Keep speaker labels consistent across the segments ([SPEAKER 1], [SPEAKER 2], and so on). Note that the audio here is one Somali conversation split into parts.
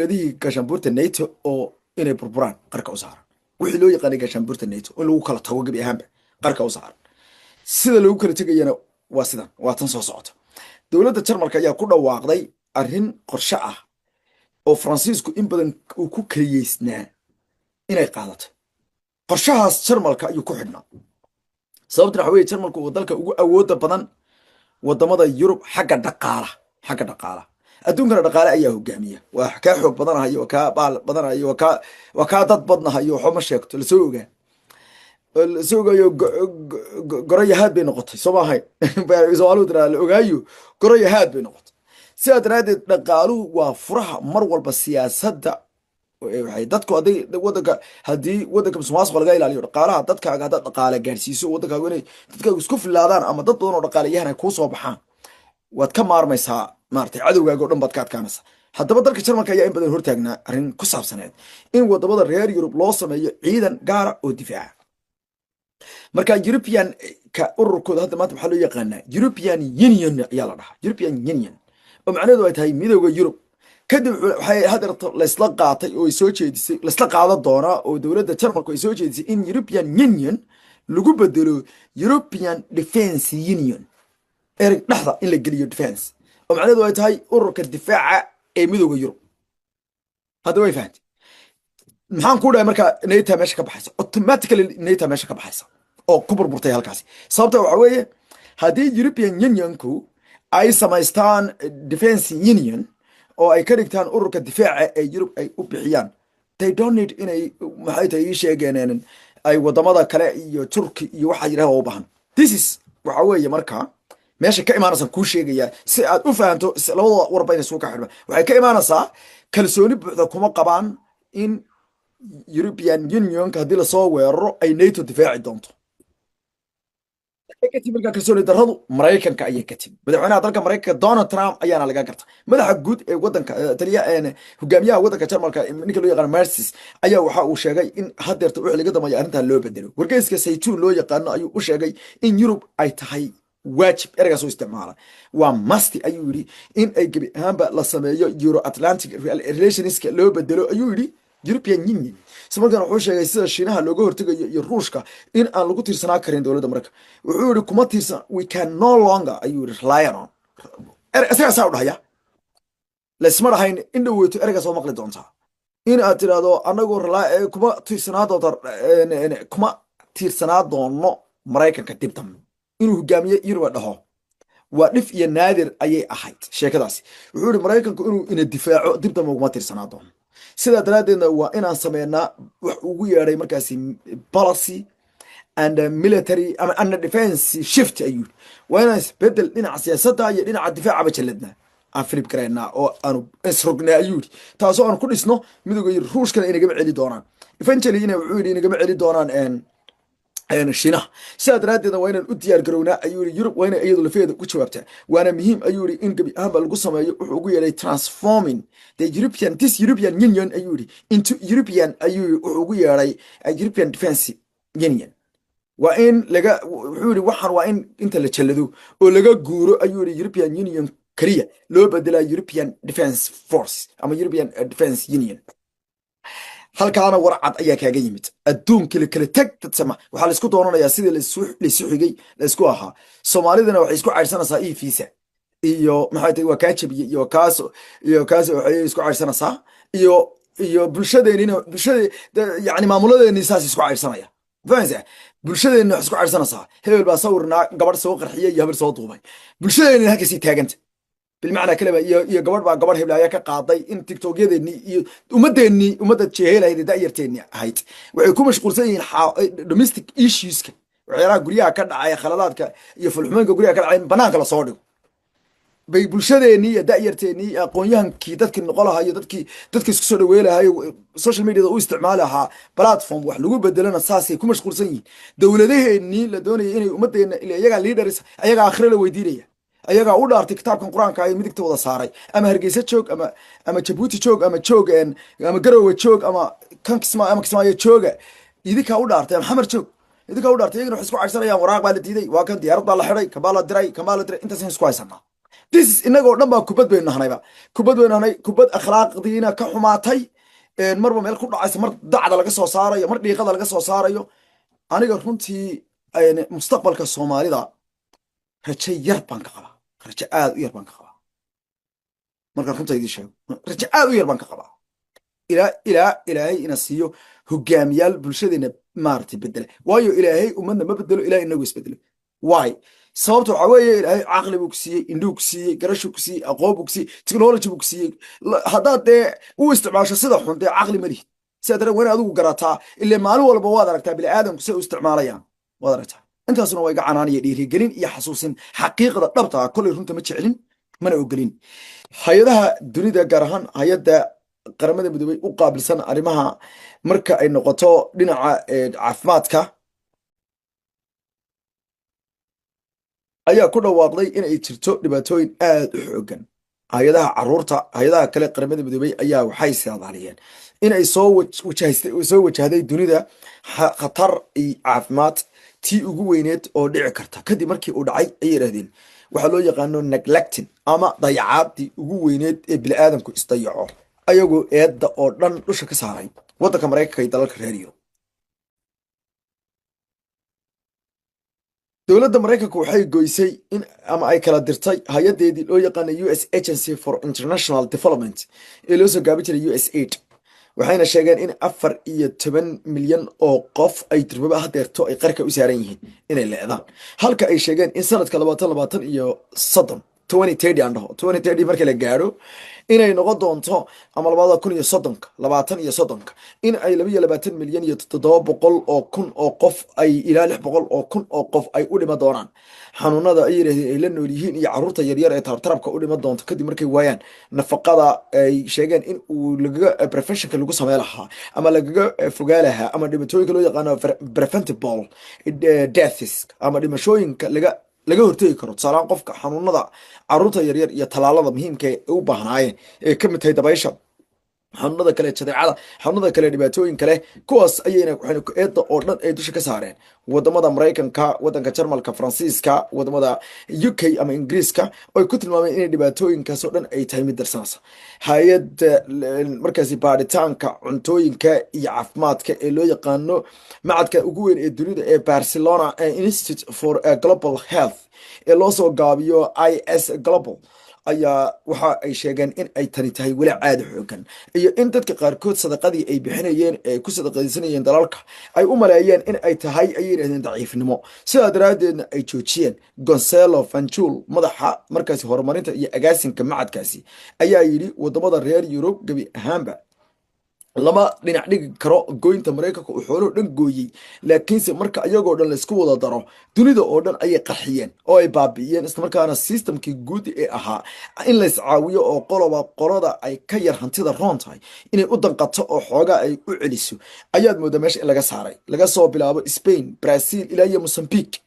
[SPEAKER 1] dowladihii gaashaanbuurta nato oo inay burburaan qarka u saaran wixii loo yaqaanay gaashaanbuurta nato in lagu kala tago gebi ahaanba qarka u saaran sida lagu kala tegayana waa sidan waa tan soo socota dowladda jarmalka ayaa ku dhawaaqday arrin qorshe ah oo faransiisku in badan uu ku kaliyeysnaa inay qaadato qorshahaas jarmalka ayuu ku xidhnaa sababtuna waxa weeye jarmalku waa dalka ugu awooda badan wadamada yurub xagga dhaqaalaha adduunkana dhaqaale ayaa hogaamiya waa kaa xoog badanahayo waa kaa baal badanahayo waa kaa dad badnahayo waxba ma sheegto lasoo ogaayo goroyahaad bay noqotay soo maahayn soomaalidu tiraa la ogaayo goroyahaad bay noqotay sidaa daraaddeed dhaqaaluhu waa furaha mar walba siyaasadda waxay dadku haddii wadanka musuqmaasuqa laga ilaaliyo dhaqaalaha dadkaaga haddaad dhaqaale gaadhsiiso wadankaagu inay dadkaagu isku filaadaan ama dad badan oo dhaqaalayahan ay kuu soo baxaan waad ka maarmaysaa maaragtay cadowgaaga o dhan baad ka adkaanaysaa haddaba dalka jarmalka ayaa in badan hortaagnaa arrin ku saabsaneed in wadamada reer yurub loo sameeyo ciidan gaara oo difaaca marka european ka ururkooda hadda maanta waxaa loo yaqaanaa european union ayaa la dhahaa european union oo macnaheedu ay tahay midooda yurub kadib waxay hadeerto laysla qaatay oo ay soo jeedisay laysla qaadan doonaa oo dowladda jarmalku ay soo jeedisay in european union lagu bedelo european defense union ereg dhexda in la geliyo defense oo macnaheedu ay tahay ururka difaaca ee midooda yurub hadda way fahantay maxaan ku dhahay marka nato meesha ka baxaysa automatically nato meesha ka baxaysa oo ku burburtay halkaasi sababta waxa weeye haddii european unionku ay samaystaan defense union oo ay ka dhigtaan ururka difaaca ee yurub ay u bixiyaan they don't need inay maxay tahay ii sheegeen ay wadamada kale iyo turki iyo waxa yiraahdo u baahan this is waxa weeye marka meesha ka imaanaysa kuu sheegaya si aad u fahanto labada warba inay soo ka xidhmaan waxay ka imaanaysaa kalsooni buuxda kuma qabaan in European Union haddii la soo weeraro ay NATO difaaci doonto katib markaa kalsooni darradu maraykanka ayay ka timi madaxweynaha dalka maraykanka Donald Trump ayaana laga garta madaxa guud ee wadanka hogaamiyaha wadanka Jarmalka ninka loo yaqaan Mercedes ayaa waxa uu sheegay in hadeerta wixii laga dambeeyo arrintan loo bedelo wargeyska saytuun loo yaqaano ayuu u sheegay in Europe ay tahay waajib eragaas oo isticmaala waa masti ayuu yiri in ay gebi ahaanba la sameeyo Euro Atlantic relationska loo bedelo ayuu yiri European Union samarkan wuxuu sheegay sida Shiinaha looga hortagayo iyo Ruushka in aan lagu tiirsanaa karin dowladda Mareykanka wuxuu yiri kuma tiirsan we can no longer ayuu rely on asaga saa u dhahaya lesma dhahayn in dhaweyto eragaas oo maqli doontaa in aad tiraahdo anagu kuma tiirsanaa doono Mareykanka dib dambe inuu hogaamiye Yurub dhaho waa dhif iyo naadir ayay ahayd sheekadaasi wuxuu yiri Mareykanku inuu ina difaaco dib dambe kuma tiirsanaa doono sida daradeedna waa inaan sameynaa wax ugu yeeray markaasi policy and military and defense shift ayuu waa inaan isbedel dhinaca siyaasadda iyo dhinaca difaaca bajaladna aan filip gareynaa oo aanu isrognaa ayuu taasoo aan ku dhisno midowga Ruushkana inagama celi doonaan eventually wuxuu yiri inagama celi doonaan Shiinaha sida daradeedna waa inaan u diyaar garownaa ayuu yiri Yurub waa inay iyadu lafeeda ku jawaabtaa waana muhiim ayuu yiri in gabi ahaanba lagu sameeyo wuxuu ugu yeeray transforming this European Union ayuu yiri into European ayuu wuxuu ugu yeeray European Defense Union waa in laga wuxuu yiri waxaan waa in inta la jalado oo laga guuro ayuu yiri European Union kaliya loo bedelaa European Defense Force ama European Defense Union halkaana warcad ayaa kaaga yimid adduunka kala tag tadsama waxa la isku doonanayaa sidii la isu xigay la isku ahaa Soomaalidana waxay isku cayrsanaysaa visa iyo maxay tahay waa ka jabiye iyo kaas waxay isku cayrsanaysaa iyo bulshadeena yani maamuladeena saas isku cayrsanaya fahansa bulshadeena isku cayrsanaysaa hebel baa sawirna gabadh soo qarxiyay iyo hebel soo duubay bulshadeena halkaas taaganta بالمعنى كلمة يجبر بقى جبر هبلا ياك قاضي إن تيك توك يدني ومدة شهيلة هيدا دايرتين هايت ويكون مشغول زي domestic issues وعيرا قريها كان عيا خلالات يفلحون قريها كان عيا بناك لا صادق بيبلشدني دايرتين aqoonyahan kii dadkii noqolaha iyo dadkii isku soo dhaweelahay social media u isticmaalaha platform wax lagu bedelana saasay ku mashquulsan yihiin dawladaheennii la doonayay inay ummadeena ilaa iyaga leaders ayaga aakhire la weydiinaya ayaga u dhaartay kitaabkan quraanka ay midigta wada saaray ama Hargeysa joog ama Djibouti joog ama Garowe joog ama Kismaayo jooga idinka u dhaartay Maxamed joog idinka u dhaartay iyaguna wax isku cayrsanayaan waraaq baa la diiday waa kan diyaarad baa la xiray kabaa la diray intaas isku haysanaa this inagoo dhan baa kubad baynu nahnayba, kubad baynu nahnay, kubad akhlaaqdiina ka xumaatay, marba meel ku dhacaysa, mar dacda laga soo saarayo, mar dhiiqada laga soo saarayo. aniga runtii mustaqbalka soomaalida rajo yar baan ka qabaa, rajo aad u yar baan ka qabaa, markaan runta idiin sheego rajo aad u yar baan ka qabaa. ilaahay ina siiyo hogaamiyaal bulshadeena maaragtay bedela, waayo ilaahay ummadna ma bedelo, ilahay inagu isbedelo. why? sababta waxaa weeye ilaahay caqli buu ku siiyey, indhuu ku siiyey, garashuu ku siiyey, aqoon buu ku siiyey, technology buu ku siiyey. haddaad dee u isticmaasho sida xun dee caqli ma lihid. sidaa daree waa in adigu garataa, ile maalin walba waad aragtaa bini'aadamku say u isticmaalayaan, waad aragtaa. intaasuna waa iga canaaniya dhiirigelin iyo xasuusin xaqiiqda dhabta ah. kolley runta ma jecelin mana ogolin. hay-adaha dunida gaar ahaan hay-adda qaramada midoobey u qaabilsan arrimaha marka ay noqoto dhinaca caafimaadka ayaa ku dhawaaqday in ay jirto dhibaatooyin aad u xoogan. hay-adaha caruurta, hay-adaha kale qaramada midoobey ayaa waxay saadaaliyeen in ay soo wajahday dunida khatar caafimaad tii ugu weyneed oo dhici karta kadib markii uu dhacay. ayay yidhahdeen waxaa loo yaqaano neglecting ama dayacaadii ugu weyneed ee bini'aadamku isdayaco, ayagoo eedda oo dhan dhusha ka saaray waddanka maraykanka iyo dalalka reer Yurub. dowladda maraykanka waxay goysay in ama ay kala dirtay hay-adeedii loo yaqaana US Agency for International Development ee loo soo gaabi jiray USAID, waxayna sheegeen in 14 milyan oo qof ay durbaba hadeerto ay qarka u saaran yihiin inay leedaan, halka ay sheegeen in sanadka 2030 aan dhaho 2030 marka la gaaro inay noqon doonto ama 2030 in ay 22 milyan iyo 700 oo kun oo qof ay ilaa 600 oo kun oo qof ay u dhima doonaan xanuunada ay yiraahdeen ay la nool yihiin, iyo caruurta yaryar ee tartarabka u dhima doonto kadib markay waayaan nafaqada. ay sheegeen in uu lagaga professionka lagu sameey lahaa ama lagaga fogaa lahaa ama dhibaatooyinka loo yaqaano preventable deaths ama dhimashooyinka laga hortegi karo. tusaalaan qofka xanuunada caruurta yaryar iyo talaalada muhiimka ee u baahnaayeen ee ka mid tahay dabaysha, xanuunada kale jadeecada, xanuunada kale dhibaatooyin kale, kuwaas ayayna waxayna eedda oo dhan ay dusha ka saareen wadamada Maraykanka, wadanka Jarmalka, Faransiiska, wadamada UK ama Ingiriiska, oo ay ku tilmaameen inay dhibaatooyinkaas oo dhan ay tahay mid darsanaysa. hay-adda markaasi baaritaanka cuntooyinka iyo caafimaadka ee loo yaqaano macadka ugu weyn ee dunida ee Barcelona Institute for Global Health ee loo soo gaabiyo IS Global ayaa waxa ay sheegeen in ay tani tahay weli caadi xoogan, iyo in dadka qaarkood sadaqadii ay bixinayeen ee ku sadaqaysanayeen dalalka ay u maleeyeen in ay tahay ay yidhahdeen daciifnimo, sidaa daraaddeedna ay joojiyeen. Gonzalo Fanjul, madaxa markaasi horumarinta iyo agaasinka macadkaasi, ayaa yidhi wadamada reer Yurub gebi ahaanba lama dhinac dhigi karo goynta Maraykanka uu xoolo dhan gooyey, laakiinse marka iyagoo dhan laysku wada daro dunida oo dhan ayay qarxiyeen oo ay baabi'iyeen, islamarkaana systemkii guud ee ahaa in lays caawiyo oo qolada ay ka yar hantida roon tahay inay u danqato oo xoogaa ay u celiso, ayaad moodaa meesha in laga saaray. laga soo bilaabo Spain, Brazil ilaa iyo Mozambique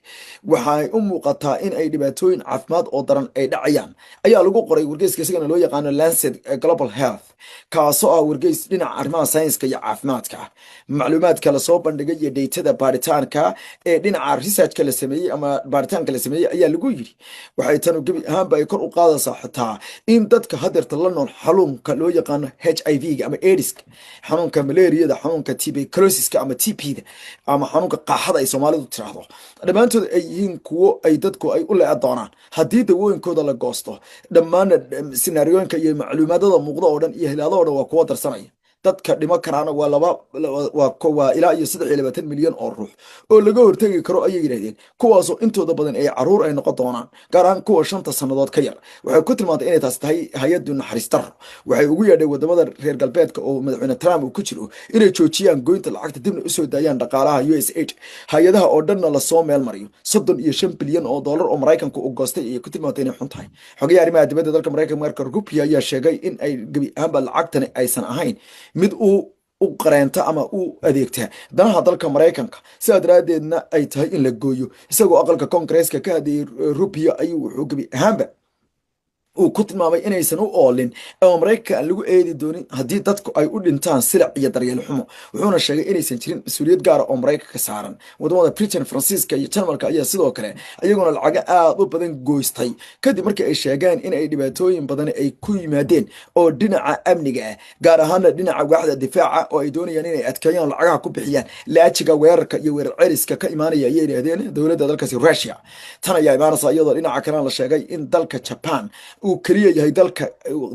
[SPEAKER 1] waxay u muuqataa in ay dhibaatooyin caafimaad oo daran ay dhacayaan, ayaa lagu qoray wargeyska isagana loo yaqaano Lancet Global Health, kaasoo ah wargeys dhinaca arrimaha sayniska iyo caafimaadka ah. macluumaadka lasoo bandhigay iyo daytada baaritaanka ee dhinaca researchka la sameeyey ama baaritaanka la sameeyey ayaa lagu yidhi waxay tanu gebi ahaanba ay kor u qaadaysaa xitaa in dadka hadeerta la nool xanuunka loo yaqaano HIV-ga ama AIDSka, xanuunka malaariyada, xanuunka tuberculosiska ama TB-da ama xanuunka qaaxada ay Soomaalidu tiraahdo, dhammaantood ay yihiin kuwo ay dadku ay u leecan doonaan haddii dawooyinkooda la goosto. dhammaan sinaariyooyinka iyo macluumaadada muuqda oo dhan iyo hilaadada oo dhan waa kuwo darsanaya. dadka dhimo karaana waa ilaa iyo 23 milyan oo ruux oo laga hortegi karo ayay yiraahdeen, kuwaasoo intooda badan ay caruur ay noqon doonaan, gaar ahaan kuwa 5 sanadood ka yar. waxay ku tilmaantay inay taas tahay hay-addu naxariis darro. waxay ugu yeedhay wadamada reer galbeedka oo madaxweyne Trump uu ku jiro inay joojiyaan goynta lacagta dibna u soo daayaan dhaqaalaha USAID. hay-adaha oo dhanna la soo meel mariyo 35 bilyan oo dollar oo Maraykanku u goostay iyo ku tilmaantay inay xun tahay. xogayaha arrimaha dibadda dalka Maraykanka Marco Rubio ayaa sheegay in ay gebi ahaanba lacagtani aysan ahayn mid u qareenta ama u adeegta danaha dalka Maraykanka, sidaa daraaddeedna ay tahay in la gooyo. isagoo aqalka Koongareeska ka hadlayay Rubio ayuu wuxuu gebi ahaanba uu ku tilmaamay inaysan u oolin ama maraykanka aan lagu eedi doonin haddii dadku ay u dhintaan silic iyo daryeel xumo wuxuuna sheegay inaysan jirin mas-uuliyad gaara oo maraykanka saaran wadamada britain faransiiska iyo jarmalka ayaa sidoo kale iyaguna lacago aad u badan goystay kadib markii ay sheegeen in ay dhibaatooyin badan ay ku yimaadeen oo dhinaca amniga ah gaar ahaana dhinaca waaxda difaaca oo ay doonayaan inay adkeeyaan lacagaha ku bixiyaan laajiga weerarka iyo weerar celiska ka imaanaya ayay yidhaahdeen dowladda dalkaasi Russia tan ayaa imaanaysa iyadoo dhinaca kalena la sheegay in dalka Japan uu kaliya yahay dalka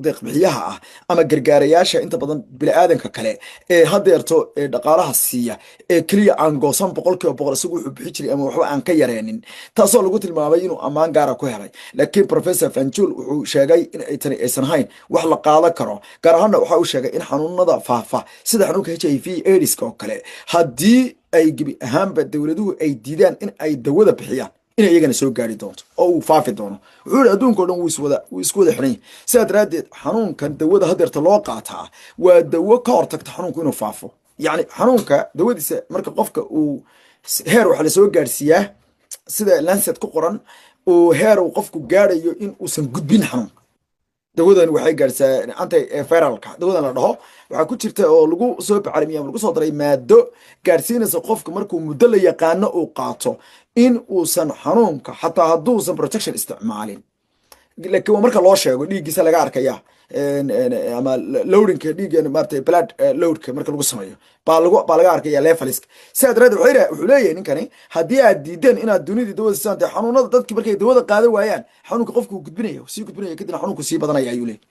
[SPEAKER 1] deeq-bixiyaha ah ama gargaarayaasha inta badan bini'aadanka kale ee hadeerto dhaqaalaha siiya ee kaliya aan goosan 100% isagu wuxuu bixi jiray ama waxba aan ka yareenin taasoo lagu tilmaamay inuu ammaan gaara ku helay laakiin professor Fanjul wuxuu sheegay in ay tani aysan hayn wax la qaadan karo gaar ahaan waxa uu sheegay in xanuunada faafa sida xanuunka HIV AIDS oo kale haddii ay gibi ahaanba dowladuhu ay diidaan in ay dawada bixiyaan in iyagana soo gaari doonto oo uu faafi doono wuxuu yiri adduunka oo dhan wuu isku wada xiran sidaa daraadeed xanuunkan dawada hadeerta loo qaataa waa dawo ka hortagta xanuunku inuu faafo yacni xanuunka dawadiisa marka qofka uu heer waxa la soo gaarsiiyaa sida Lancet ku qoran oo heer uu qofku gaarayo in uusan gudbin xanuun dawadan waxay gaarsaa anti viralka dawadan la dhaho waxa ku jirta oo lagu soo bacrimiyo lagu soo daray maado gaarsiinaysa qofka markuu muddo la yaqaan uu qaato in uusan xanuunka xataa haduusan protection isticmaalin laakiin marka loo sheego dhiiggiisa laga arkaya ama loadingka dhiigga maartay blood loadka marka lagu sameeyo baa laga arkaya leveliska sidaad wuxuu leeyahay ninkani haddii aad diideen inaad dunida dawada siisaan xanuunada dadkii markay dawada qaadan waayaan xanuunka qofku gudbinaya kadibna xanuunku sii badanaya ayuu leeyahay